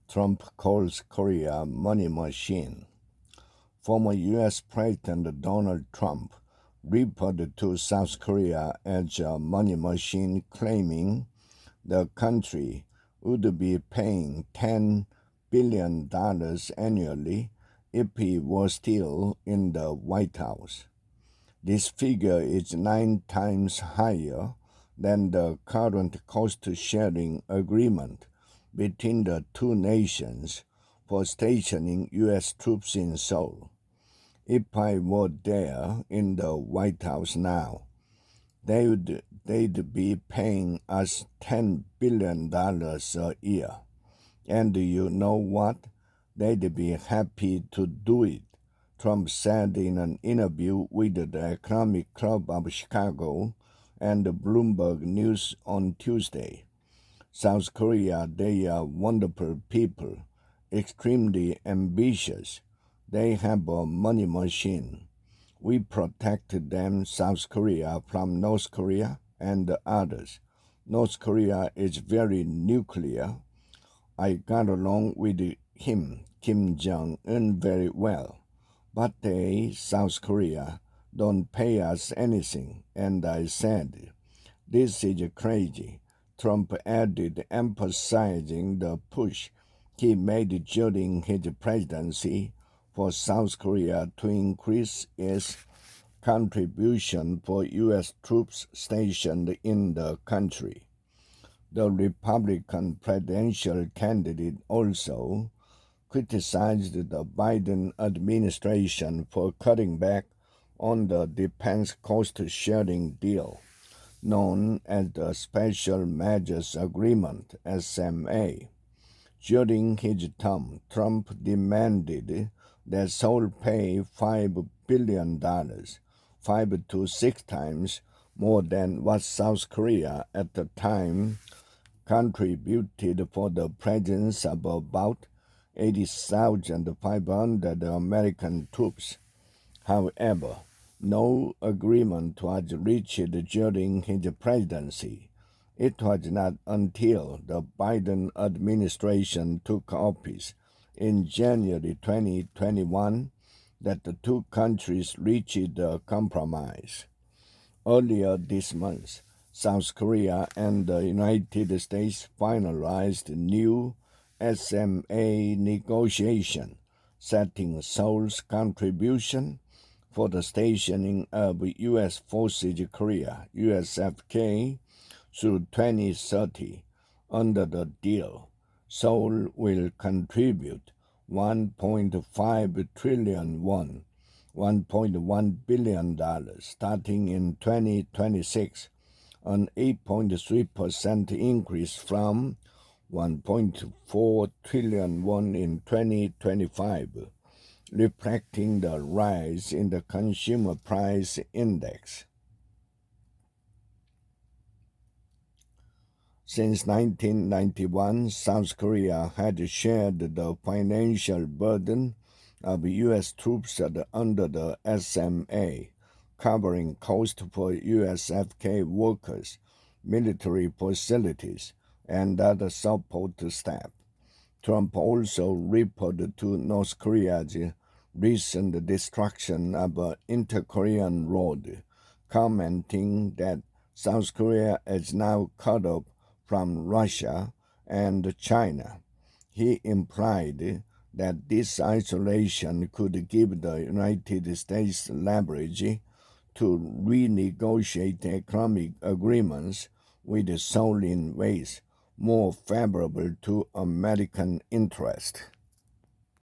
Trump calls Korea money machine. Former U.S. President Donald Trump referred to South Korea as a money machine, claiming the country would be paying $10 billion annually if he were still in the White House. This figure is 9 times higher than the current cost-sharing agreement between the two nations for stationing U.S. troops in Seoul. If I were there in the White House now, they'd be paying us $10 billion a year. And you know what? They'd be happy to do it, Trump said in an interview with the Economic Club of Chicago and Bloomberg News on Tuesday. South Korea, they are wonderful people, extremely ambitious. They have a money machine. We protected them, South Korea, from North Korea and others. North Korea is very nuclear. I got along with him, Kim Jong-un, very well. But they, South Korea, don't pay us anything. And I said, this is crazy, Trump added, emphasizing the push he made during his presidency for South Korea to increase its contribution for U.S. troops stationed in the country. The Republican presidential candidate also criticized the Biden administration for cutting back on the defense cost-sharing deal, known as the Special Measures Agreement, SMA. During his term, Trump demanded that Seoul pay $5 billion, 5 to 6 times more than what South Korea at the time contributed for the presence of about 80,500 American troops. However, no agreement was reached during his presidency. It was not until the Biden administration took office in January 2021 that the two countries reached a compromise. Earlier this month, South Korea and the United States finalized new SMA negotiation, setting Seoul's contribution for the stationing of U.S. Forces Korea, USFK, through 2030. Under the deal, Seoul will contribute 1.5 trillion won, $1.1 billion, starting in 2026, an 8.3% increase from 1.4 trillion won in 2025, reflecting the rise in the consumer price index. Since 1991, South Korea had shared the financial burden of U.S. troops under the SMA, covering costs for USFK workers, military facilities, and other support staff. Trump also referred to North Korea's recent destruction of an inter-Korean road, commenting that South Korea is now cut off from Russia and China. He implied that this isolation could give the United States leverage to renegotiate economic agreements with Seoul in ways more favorable to American interests.